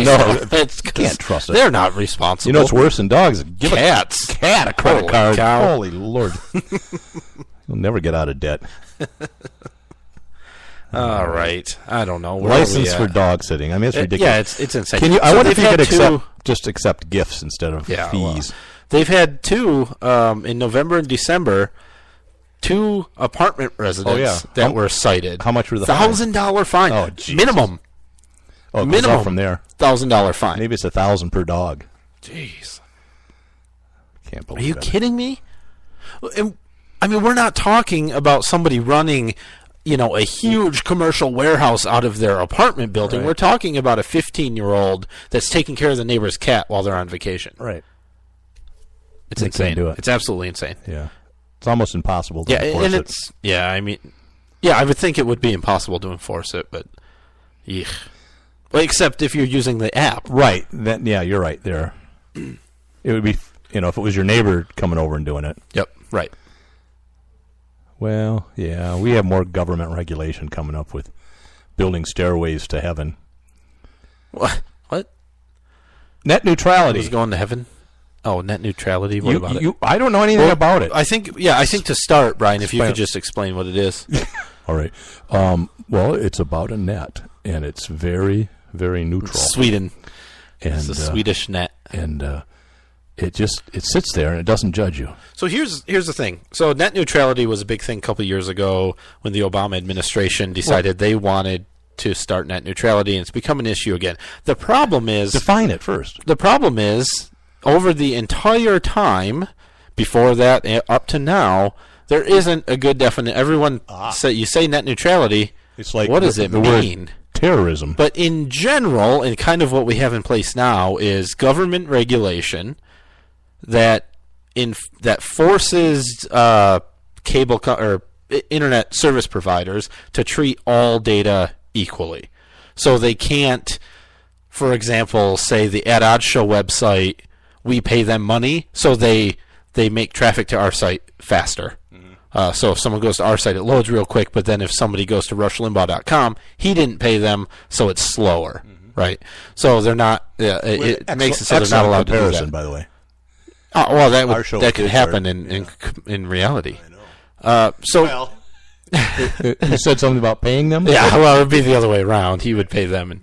Can't trust it. They're not responsible. You know what's worse than dogs? Give Cats. a cat a credit Holy card. cow. Holy Lord. You'll never get out of debt. All right. I don't know. License for dog sitting. I mean, it's ridiculous. Yeah, it's insane. I wonder if you could accept gifts instead of fees. Well, they've had two, in November and December, 2 apartment residents that were cited. How much were the $1,000 fine? Oh, geez. Minimum. Oh, it goes up from there. $1,000 fine. Maybe it's $1,000 per dog. Jeez. Can't believe it. Are you kidding me? I mean, we're not talking about somebody running, a huge commercial warehouse out of their apartment building. Right. We're talking about a 15-year-old that's taking care of the neighbor's cat while they're on vacation. Right. It's insane. It's absolutely insane. Yeah. It's almost impossible to enforce it. I would think it would be impossible to enforce it, but well, except if you're using the app. Right. You're right there. It would be, if it was your neighbor coming over and doing it. Yep. Right. Well, yeah, we have more government regulation coming up with building stairways to heaven. What? Net neutrality. Who's going to heaven? Oh, net neutrality. What about it? I don't know anything about it. I think to start, Brian, if you could just explain what it is. All right. Well, it's about a net, and it's very, very neutral. Sweden. And, it's a Swedish net. And it sits there, and it doesn't judge you. So here's the thing. So net neutrality was a big thing a couple of years ago when the Obama administration decided they wanted to start net neutrality, and it's become an issue again. The problem is... Define it first. The problem is... Over the entire time, before that up to now, there isn't a good definition. Everyone you say net neutrality. It's like what does it mean? Terrorism. But in general, and kind of what we have in place now is government regulation that forces cable or internet service providers to treat all data equally. So they can't, for example, say the At Odds Show website. We pay them money, so they make traffic to our site faster. Mm-hmm. So if someone goes to our site, it loads real quick, but then if somebody goes to RushLimbaugh.com, he didn't pay them, so it's slower, right? So they're not... it makes it so they're not allowed to do that. By the way. Oh, well, that could happen in reality. I know. You said something about paying them? Yeah, well, it would be the other way around. He would pay them.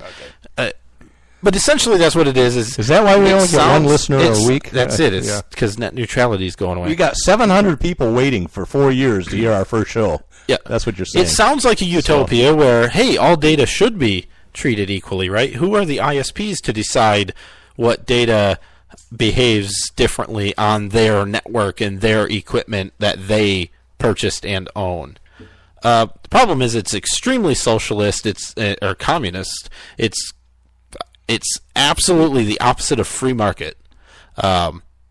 But essentially, that's what it is. Is that why we only get one listener a week? That's it. It's because net neutrality is going away. We got 700 people waiting for 4 years to hear our first show. Yeah, that's what you're saying. It sounds like a utopia where, hey, all data should be treated equally, right? Who are the ISPs to decide what data behaves differently on their network and their equipment that they purchased and own? The problem is it's extremely socialist. Or communist. It's absolutely the opposite of free market,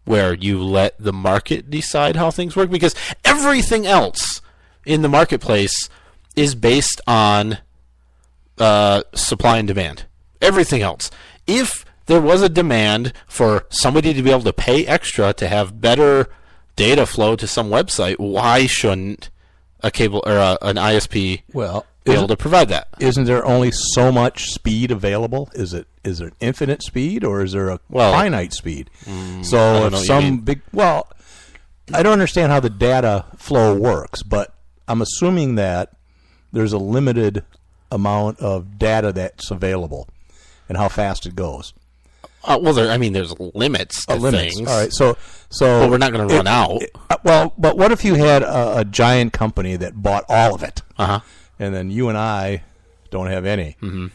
where you let the market decide how things work, because everything else in the marketplace is based on supply and demand. Everything else. If there was a demand for somebody to be able to pay extra to have better data flow to some website, why shouldn't a cable or an ISP be able to provide that? Isn't there only so much speed available? Is there infinite speed, or is there a finite speed? So if some I don't understand how the data flow works, but I'm assuming that there's a limited amount of data that's available and how fast it goes. There's limits to things. All right, so but we're not going to run out. But what if you had a giant company that bought all of it? And then you and I don't have any. Mm-hmm.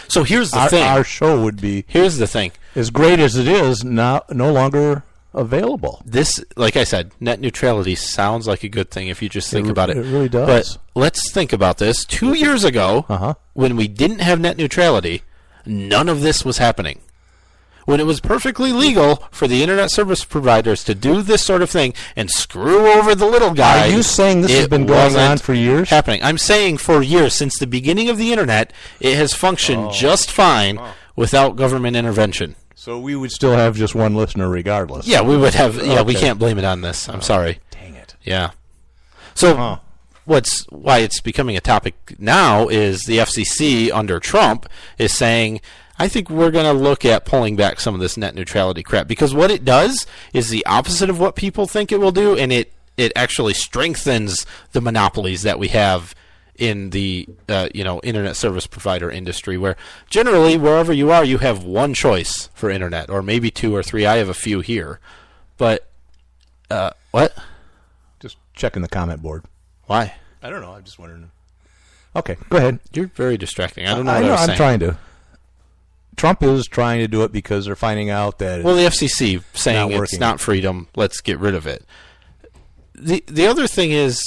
So here's the thing. Our show would be... Here's the thing. As great as it is, no longer available. This, like I said, net neutrality sounds like a good thing if you just think about it. It really does. But let's think about this. 2 years ago, when we didn't have net neutrality, none of this was happening. When it was perfectly legal for the internet service providers to do this sort of thing and screw over the little guy. Are you saying this has been going on for years? I'm saying for years, since the beginning of the internet, it has functioned just fine without government intervention. So we would still have just one listener regardless. Yeah, we would have. Yeah, we can't blame it on this. I'm sorry. Dang it. Yeah. So why it's becoming a topic now is the FCC under Trump is saying, I think we're going to look at pulling back some of this net neutrality crap, because what it does is the opposite of what people think it will do, and it actually strengthens the monopolies that we have in the internet service provider industry, where generally wherever you are, you have one choice for internet, or maybe 2 or 3. I have a few here, but what? Just checking the comment board. Why? I don't know. I'm just wondering. Okay, go ahead. You're very distracting. I don't know what I was saying. I'm trying to. Trump is trying to do it because they're finding out that the FCC saying it's not freedom. Let's get rid of it. The other thing is,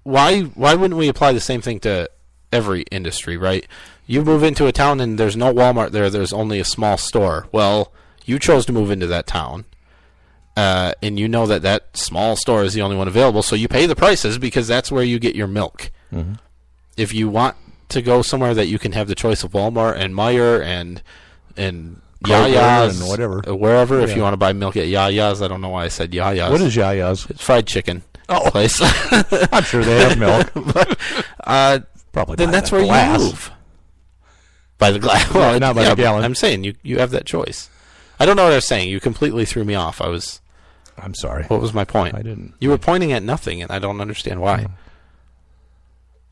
why wouldn't we apply the same thing to every industry, right? You move into a town and there's no Walmart there. There's only a small store. Well, you chose to move into that town. And you know that small store is the only one available, so you pay the prices because that's where you get your milk. Mm-hmm. If you want to go somewhere that you can have the choice of Walmart and Meijer and Yaya's and whatever, wherever, if you want to buy milk at Yaya's. I don't know why I said Yaya's. What is Yaya's? It's fried chicken place. I'm sure they have milk. But, probably. Then that's where glass. You move. By the glass. Well, not by the gallon. I'm saying you have that choice. I don't know what I was saying. You completely threw me off. I'm sorry. What was my point? I didn't. You were pointing at nothing, and I don't understand why.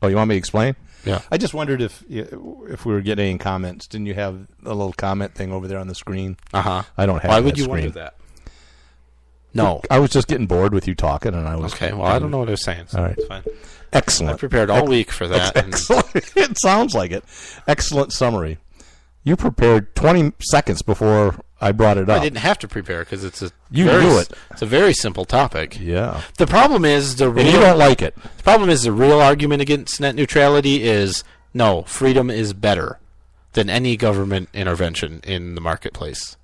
Oh, you want me to explain? Yeah. I just wondered if we were getting any comments. Didn't you have a little comment thing over there on the screen? Uh-huh. I don't have. Why would that you screen. wonder that? No. I was just getting bored with you talking, and I was. Okay. Well, I don't know what I was saying. So all right. It's fine. Excellent. I prepared all week for that. Excellent. It sounds like it. Excellent summary. You prepared 20 seconds before I brought it up. I didn't have to prepare because it's a knew it. It's a very simple topic. Yeah. The problem is and you don't like it. The problem is the real argument against net neutrality is no, freedom is better than any government intervention in the marketplace.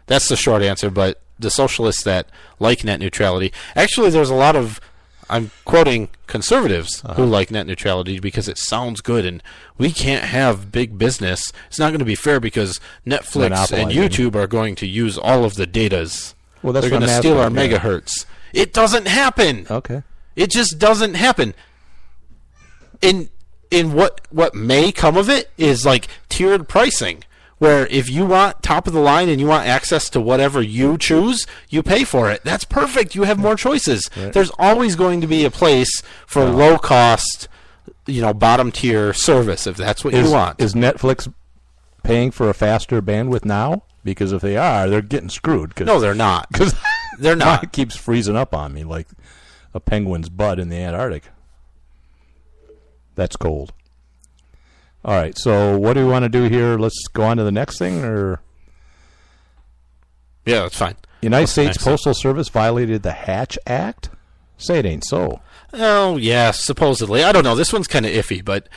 That's the short answer. But the socialists that like net neutrality, actually, there's a lot of, I'm quoting conservatives who like net neutrality because it sounds good, and we can't have big business. It's not going to be fair because Netflix and YouTube are going to use all of the datas. Well, that's they're going to steal our megahertz. It doesn't happen. Okay. It just doesn't happen. In what may come of it is like tiered pricing, where if you want top of the line and you want access to whatever you choose, you pay for it. That's perfect. You have more choices. Right. There's always going to be a place for low cost, bottom tier service if that's what you want. Is Netflix paying for a faster bandwidth now? Because if they are, they're getting screwed. No, they're not. Because they're not. It keeps freezing up on me like a penguin's butt in the Antarctic. That's cold. All right, so what do we want to do here? Let's go on to the next thing, or? Yeah, that's fine. United States Postal Service violated the Hatch Act? Say it ain't so. Oh, yeah, supposedly. I don't know. This one's kind of iffy, but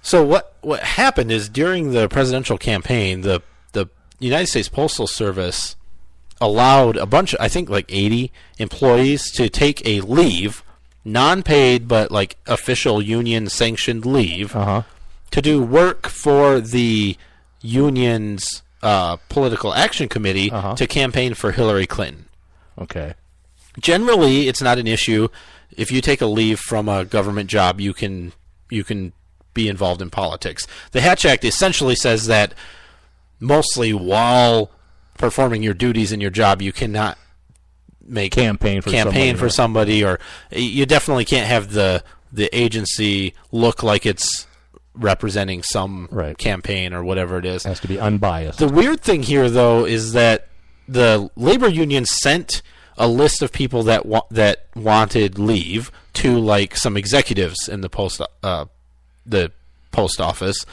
so what happened is during the presidential campaign, the United States Postal Service allowed a bunch of, I think like 80 employees to take a leave, non-paid but like official union sanctioned leave. To do work for the union's political action committee to campaign for Hillary Clinton. Okay. Generally, it's not an issue. If you take a leave from a government job, you can be involved in politics. The Hatch Act essentially says that mostly while performing your duties in your job, you cannot make campaign for somebody, or you definitely can't have the agency look like it's representing some campaign or whatever it is. It has to be unbiased. The weird thing here, though, is that the labor union sent a list of people that wanted leave to like some executives in the post office,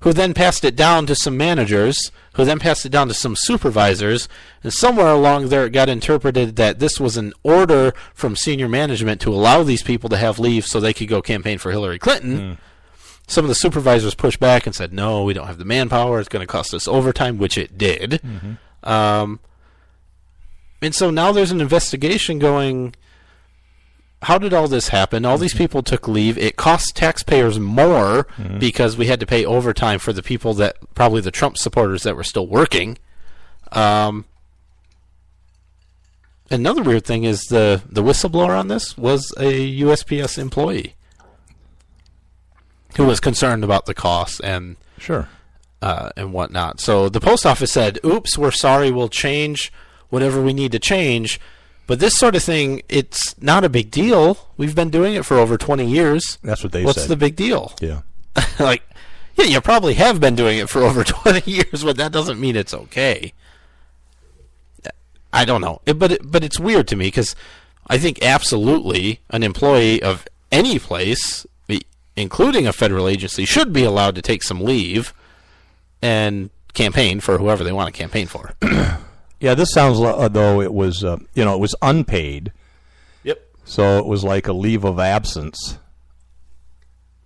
who then passed it down to some managers, who then passed it down to some supervisors, and somewhere along there it got interpreted that this was an order from senior management to allow these people to have leave so they could go campaign for Hillary Clinton. Some of the supervisors pushed back and said, no, we don't have the manpower. It's going to cost us overtime, which it did. And so now there's an investigation going, how did all this happen? All these people took leave. It cost taxpayers more because we had to pay overtime for the people that, probably the Trump supporters that were still working. Another weird thing is the whistleblower on this was a USPS employee. who was concerned about the costs and Sure. And whatnot. So the post office said, oops, we're sorry, we'll change whatever we need to change. But this sort of thing, it's not a big deal. We've been doing it for over 20 years. That's what they said. What's the big deal? Yeah. Like, yeah, you probably have been doing it for over 20 years, but that doesn't mean it's okay. I don't know. But it's weird to me because I think absolutely an employee of any place, including a federal agency, should be allowed to take some leave and campaign for whoever they want to campaign for. Yeah, this sounds though it was it was unpaid. Yep. So it was like a leave of absence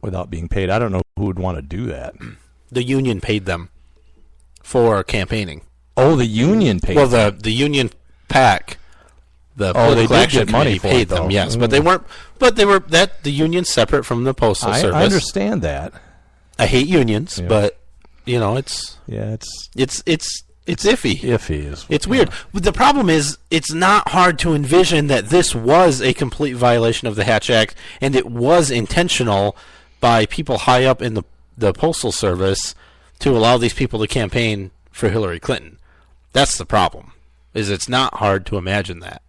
without being paid. I don't know who would want to do that. The union paid them for campaigning. Oh, the union paid. Well, the union PAC, the political action committee paid them. Yes, but they weren't. But they were the union's separate from the postal service. I understand that. I hate unions, but it's iffy. Iffy. It's weird. The problem is, it's not hard to envision that this was a complete violation of the Hatch Act, and it was intentional by people high up in the postal service to allow these people to campaign for Hillary Clinton. That's the problem. It's not hard to imagine that.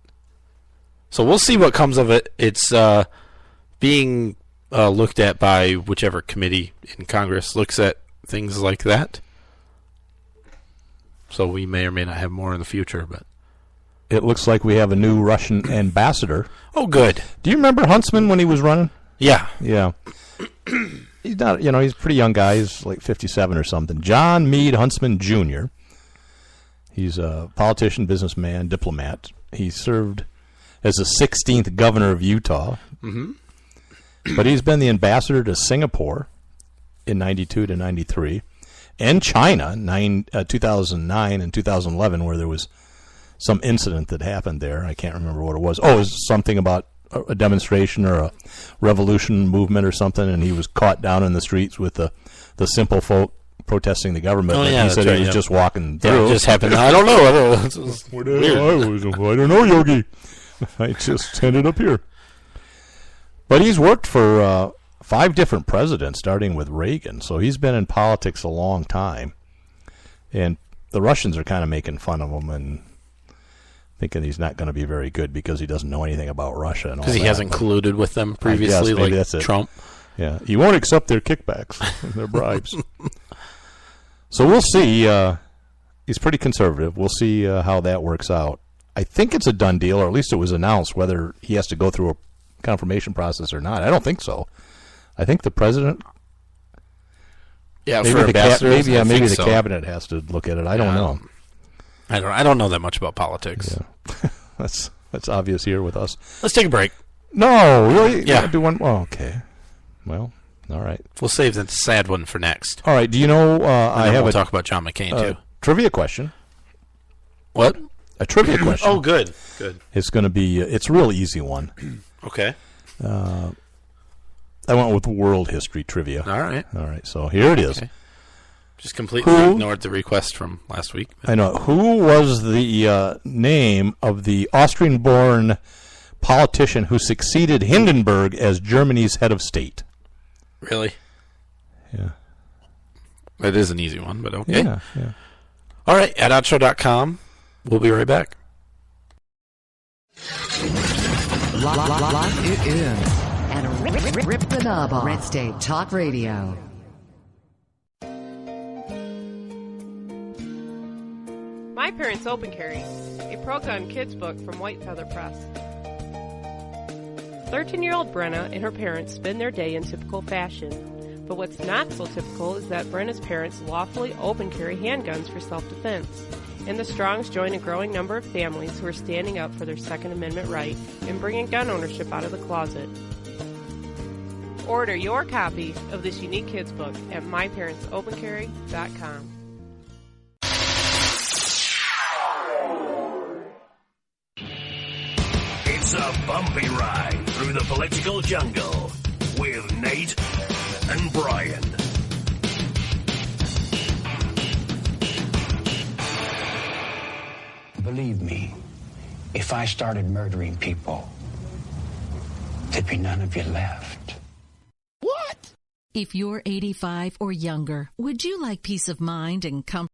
So we'll see what comes of it. It's being looked at by whichever committee in Congress looks at things like that. So we may or may not have more in the future, but it looks like we have a new Russian ambassador. Oh, good. Do you remember Huntsman when he was running? Yeah. Yeah. He's not, he's a pretty young guy. He's like 57 or something. John Meade Huntsman Jr. He's a politician, businessman, diplomat. He served as the 16th governor of Utah. Mm-hmm. But he's been the ambassador to Singapore in 92 to 93. And China, 2009 and 2011, where there was some incident that happened there. I can't remember what it was. Oh, it was something about a demonstration or a revolution movement or something, and he was caught down in the streets with the simple folk protesting the government. Oh, yeah, he said he was just walking through. Yeah, it just happened. I don't know. I don't know, Yogi. I just ended up here. But he's worked for 5 different presidents, starting with Reagan. So he's been in politics a long time. And the Russians are kind of making fun of him and thinking he's not going to be very good because he doesn't know anything about Russia. Because he hasn't colluded with them previously, like Trump. Yeah, he won't accept their kickbacks and their bribes. So we'll see. He's pretty conservative. We'll see how that works out. I think it's a done deal, or at least it was announced, whether he has to go through a confirmation process or not. I don't think so. I think the president... Yeah, maybe for ambassadors, maybe the cabinet has to look at it. I don't know. I don't know that much about politics. Yeah. That's obvious here with us. Let's take a break. No, really? Yeah. Do one. Oh, okay. Well, all right. We'll save the sad one for next. All right. Do you know? We'll talk about John McCain too. Trivia question. What? A trivia question. Oh, good. Good. It's going to be. It's a real easy one. Okay. I went with world history trivia. All right. So here it is. Okay. Just completely ignored the request from last week. I know. Who was the name of the Austrian-born politician who succeeded Hindenburg as Germany's head of state? Really? Yeah. That is an easy one, but okay. Yeah. All right, at outshow.com. We'll be right back. Lock it in. And rip the knob off. Red State Talk Radio. My Parents Open Carry, a pro-gun kids book from White Feather Press. 13-year-old Brenna and her parents spend their day in typical fashion. But what's not so typical is that Brenna's parents lawfully open carry handguns for self-defense. And the Strongs join a growing number of families who are standing up for their Second Amendment right and bringing gun ownership out of the closet. Order your copy of this unique kids book at myparentsopencarry.com. It's a bumpy ride through the political jungle with Nate and Brian. Believe me, if I started murdering people, there'd be none of you left. What? If you're 85 or younger, would you like peace of mind and comfort?